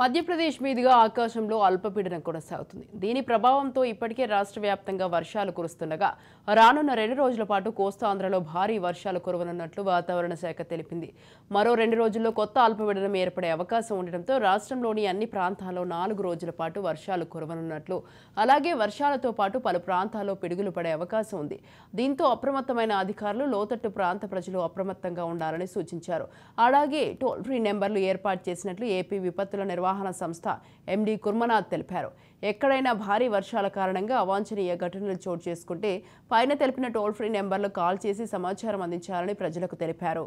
మధ్యప్రదేశ్ మీదుగా ఆకాశంలో అల్పపీడనం కొనసాగుతుంది. దీని ప్రభావంతో ఇప్పటికే రాష్ట్ర వ్యాప్తంగా వర్షాలు కురుస్తుండగా రానున్న 2 రోజుల పాటు కోస్తాంధ్రలో భారీ వర్షాలు కురవనున్నట్లు వాతావరణ శాఖ తెలిపింది. మరో 2 రోజుల్లో కొత్త అల్పపీడనం ఏర్పడే అవకాశం ఉండటంతో రాష్ట్రంలోని అన్ని ప్రాంతాల్లో 4 రోజుల పాటు వర్షాలు కురవనున్నట్లు, అలాగే వర్షాలతో పాటు పలు ప్రాంతాల్లో పిడుగులు పడే అవకాశం ఉంది. దీంతో అప్రమత్తమైన అధికారులు లోతట్టు ప్రాంత ప్రజలు అప్రమత్తంగా ఉండాలని సూచించారు. అలాగే టోల్ ఫ్రీ నెంబర్లు ఏర్పాటు చేసినట్లు ఏపీ విపత్తుల నిర్వహణ సంస్థ ఎండీ కుర్మనాథ్ తెలిపారు. ఎక్కడైనా భారీ వర్షాల కారణంగా అవాంఛనీయ ఘటనలు చోటు చేసుకుంటే పైన తెలిపిన టోల్ ఫ్రీ నెంబర్లు కాల్ చేసి సమాచారం అందించాలని ప్రజలకు తెలిపారు.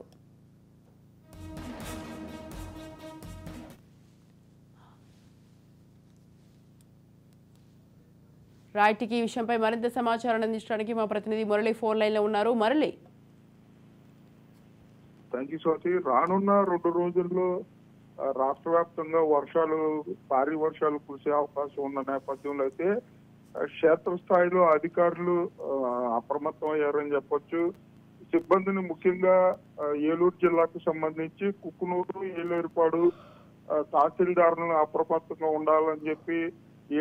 రైట్, ఈ విషయంపై మరింత సమాచారం అందించడానికి మా ప్రతినిధి మురళి ఫోన్ లైన్ లో ఉన్నారు. Murali, thank you Swathi. రానున్న 2 రోజుల్లో రాష్ట్ర వ్యాప్తంగా భారీ వర్షాలు కురిసే అవకాశం ఉన్న నేపథ్యంలో అయితే క్షేత్రస్థాయిలో అధికారులు అప్రమత్తం అయ్యారని చెప్పొచ్చు. సిబ్బందిని ముఖ్యంగా ఏలూరు జిల్లాకు సంబంధించి కుక్కునూరు, ఏలేరుపాడు తహసీల్దారులను అప్రమత్తంగా ఉండాలని చెప్పి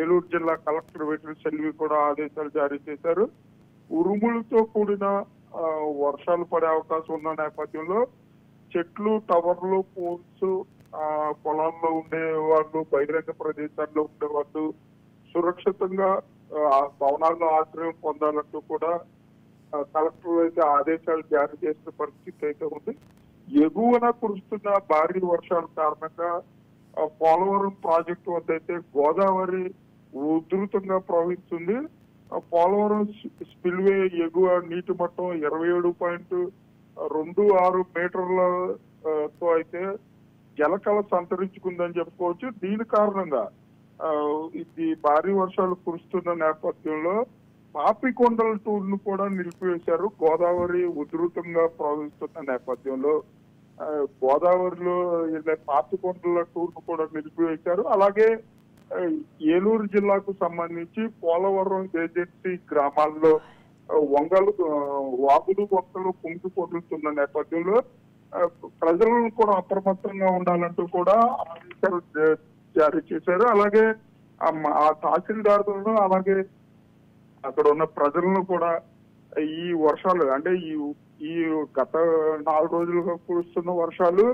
ఏలూరు జిల్లా కలెక్టర్ వెట్రి సెల్వి కూడా ఆదేశాలు జారీ చేశారు. ఉరుములతో కూడిన వర్షాలు పడే అవకాశం ఉన్న నేపథ్యంలో చెట్లు, టవర్లు, పోల్స్, పొలాల్లో ఉండే వాళ్ళు, బహిరంగ ప్రదేశాల్లో ఉండే వాళ్ళు సురక్షితంగా భవనాల్లో ఆశ్రయం పొందాలంటూ కూడా కలెక్టర్ అయితే ఆదేశాలు జారీ చేసిన పరిస్థితి అయితే ఉంది. ఎగువన కురుస్తున్న భారీ వర్షాల కారణంగా పోలవరం ప్రాజెక్టు వద్ద అయితే గోదావరి ఉధృతంగా ప్రవహిస్తుంది. పోలవరం స్పిల్వే ఎగువ నీటి మట్టం 27.26 మీటర్లతో అయితే జలకళ సంతరించుకుందని చెప్పుకోవచ్చు. దీని కారణంగా ఇది భారీ వర్షాలు కురుస్తున్న నేపథ్యంలో పాపికొండల టూర్ ను కూడా నిలిపివేశారు. గోదావరి ఉధృతంగా ప్రవహిస్తున్న నేపథ్యంలో గోదావరిలో పాపికొండల టూర్ ను కూడా నిలిపివేశారు. అలాగే ఏలూరు జిల్లాకు సంబంధించి పోలవరం ఏజెన్సీ గ్రామాల్లో వాగులు వంకలు పొంగి పొందుతున్న నేపథ్యంలో ప్రజలను కూడా అప్రమత్తంగా ఉండాలంటూ కూడా ఆదేశాలు జారీ చేశారు. అలాగే ఆ తహసీల్దారులను, అలాగే అక్కడ ఉన్న ప్రజలను కూడా ఈ వర్షాలు అంటే ఈ గత 4 రోజులుగా కురుస్తున్న వర్షాలు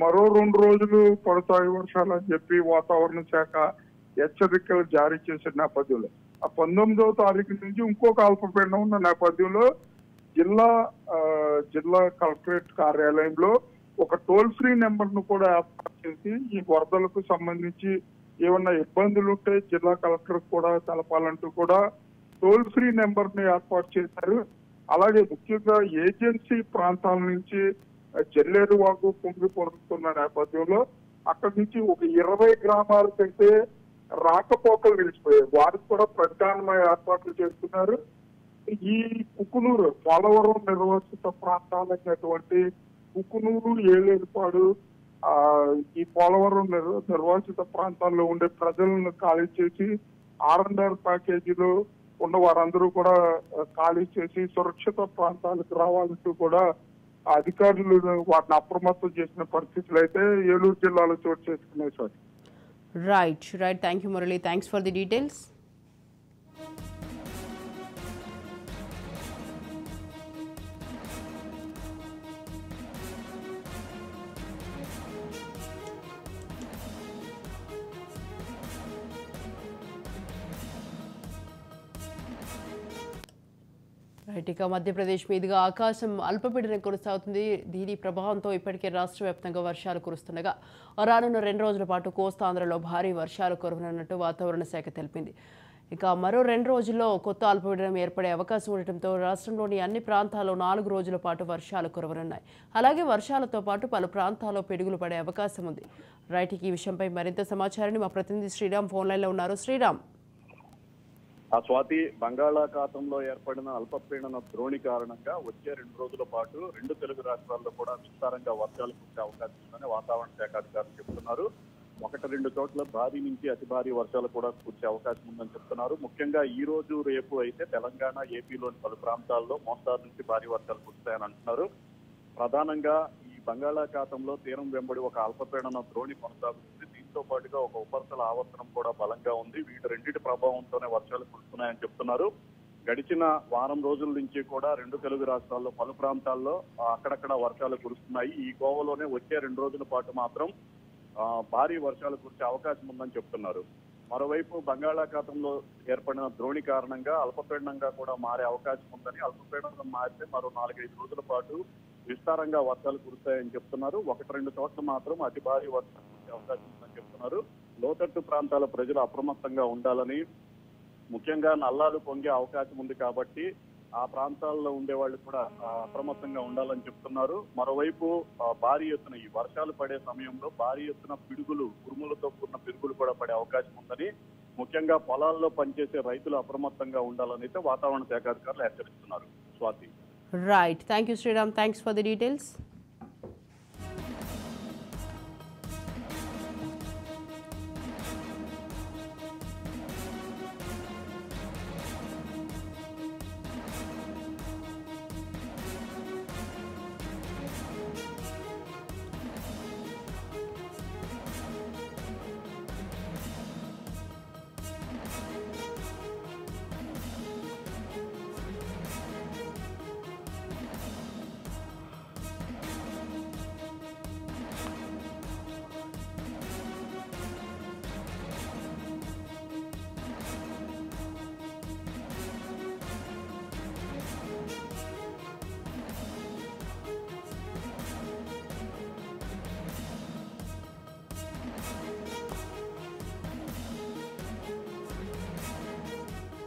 మరో 2 రోజులు పడతాయి వర్షాలు అని చెప్పి వాతావరణ శాఖ హెచ్చరికలు జారీ చేసిన నేపథ్యంలో 19వ తారీఖు నుంచి ఇంకొక అల్పపీడనం ఉన్న నేపథ్యంలో జిల్లా కలెక్టరేట్ కార్యాలయంలో ఒక టోల్ ఫ్రీ నెంబర్ ను కూడా ఏర్పాటు చేసి ఈ వరదలకు సంబంధించి ఏమన్నా ఇబ్బందులు ఉంటే జిల్లా కలెక్టర్ కూడా తెలపాలంటూ కూడా టోల్ ఫ్రీ నెంబర్ ని ఏర్పాటు చేశారు. అలాగే ముఖ్యంగా ఏజెన్సీ ప్రాంతాల నుంచి చెల్లేరు వాగు పొంగి పొరుస్తున్న నేపథ్యంలో అక్కడి నుంచి ఒక 20 గ్రామాలకైతే రాకపోకలు నిలిచిపోయాయి. వారికి కూడా ప్రత్యామ్నాయ ఏర్పాట్లు చేస్తున్నారు. ఈ కుక్కునూరు పోలవరం నిర్వాసిత ప్రాంతాలైనటువంటి కుక్కునూరు, ఏలేరుపాడు, ఈ పోలవరం నిర్వాసిత ప్రాంతాల్లో ఉండే ప్రజలను ఖాళీ చేసి R&R ప్యాకేజీలో ఉన్న వారందరూ కూడా ఖాళీ చేసి సురక్షిత ప్రాంతాలకు రావాలంటూ కూడా అధికారులు వాటిని అప్రమత్తం చేసిన పరిస్థితులు అయితే ఏలూరు జిల్లాలో చోటు చేసుకున్నాయి sir. Right, thank you Murali, thanks for the details. ఇక మధ్యప్రదేశ్ మీదుగా ఆకాశం అల్పపీడనం కొనసాగుతుంది. దీని ప్రభావంతో ఇప్పటికే రాష్ట్ర వ్యాప్తంగా వర్షాలు కురుస్తుండగా రానున్న 2 రోజుల పాటు కోస్తాంధ్రలో భారీ వర్షాలు కురవనున్నట్టు వాతావరణ శాఖ తెలిపింది. ఇక మరో 2 రోజుల్లో కొత్త అల్పపీడనం ఏర్పడే అవకాశం ఉండటంతో రాష్ట్రంలోని అన్ని ప్రాంతాల్లో 4 రోజుల పాటు వర్షాలు కురవనున్నాయి. అలాగే వర్షాలతో పాటు పలు ప్రాంతాల్లో పిడుగులు పడే అవకాశం ఉంది. రైట్, ఈ విషయంపై మరింత సమాచారాన్ని మా ప్రతినిధి శ్రీరామ్ ఫోన్ లైన్లో ఉన్నారు. శ్రీరామ్, స్వాతి, బంగాళాఖాతంలో ఏర్పడిన అల్పపీడన ద్రోణి కారణంగా వచ్చే 2 రోజుల పాటు 2 తెలుగు రాష్ట్రాల్లో కూడా విస్తారంగా వర్షాలు కురిసే అవకాశం ఉందని వాతావరణ శాఖ అధికారులు చెబుతున్నారు. 1-2 చోట్ల భారీ నుంచి అతి భారీ వర్షాలు కూడా కురిసే అవకాశం ఉందని చెప్తున్నారు. ముఖ్యంగా ఈ రోజు, రేపు అయితే తెలంగాణ, ఏపీలోని పలు ప్రాంతాల్లో మోస్తారు నుంచి భారీ వర్షాలు కురుస్తాయని అంటున్నారు. ప్రధానంగా ఈ బంగాళాఖాతంలో తీరం వెంబడి ఒక అల్పపీడన ద్రోణి కొనసాగుతుంది. దీంతో వీటితో పాటుగా ఒక ఉపరితల ఆవర్తనం కూడా బలంగా ఉంది. వీటి రెండింటి ప్రభావంతోనే వర్షాలు కురుస్తున్నాయని చెప్తున్నారు. గడిచిన వారం రోజుల నుంచి కూడా 2 తెలుగు రాష్ట్రాల్లో పలు ప్రాంతాల్లో అక్కడక్కడ వర్షాలు కురుస్తున్నాయి. ఈ కోవలోనే వచ్చే 2 రోజుల పాటు మాత్రం భారీ వర్షాలు కురిసే అవకాశం ఉందని చెప్తున్నారు. మరోవైపు బంగాళాఖాతంలో ఏర్పడిన ద్రోణి కారణంగా అల్పపీడనంగా కూడా మారే అవకాశం ఉందని, అల్పపీడనం మారితే మరో 4-5 రోజుల పాటు విస్తారంగా వర్షాలు కురుస్తాయని చెప్తున్నారు. 1-2 చోట్ల మాత్రం అతి భారీ వర్షాలు కురిసే అవకాశం ఉందని చెప్తున్నారు. లోతట్టు ప్రాంతాల ప్రజలు అప్రమత్తంగా ఉండాలని, ముఖ్యంగా నల్లాలు పొంగే అవకాశం ఉంది కాబట్టి ఆ ప్రాంతాల్లో ఉండే వాళ్ళు కూడా అప్రమత్తంగా ఉండాలని చెప్తున్నారు. మరోవైపు భారీ ఎత్తున ఈ వర్షాలు పడే సమయంలో భారీ ఎత్తున పిడుగులు, ఉరుములతో కూడిన పిడుగులు కూడా పడే అవకాశం ఉందని, ముఖ్యంగా పొలాల్లో పనిచేసే రైతులు అప్రమత్తంగా ఉండాలని అయితే వాతావరణ శాఖ అధికారులు హెచ్చరిస్తున్నారు. Swathi. Right. Thank you Sriram. Thanks for the details.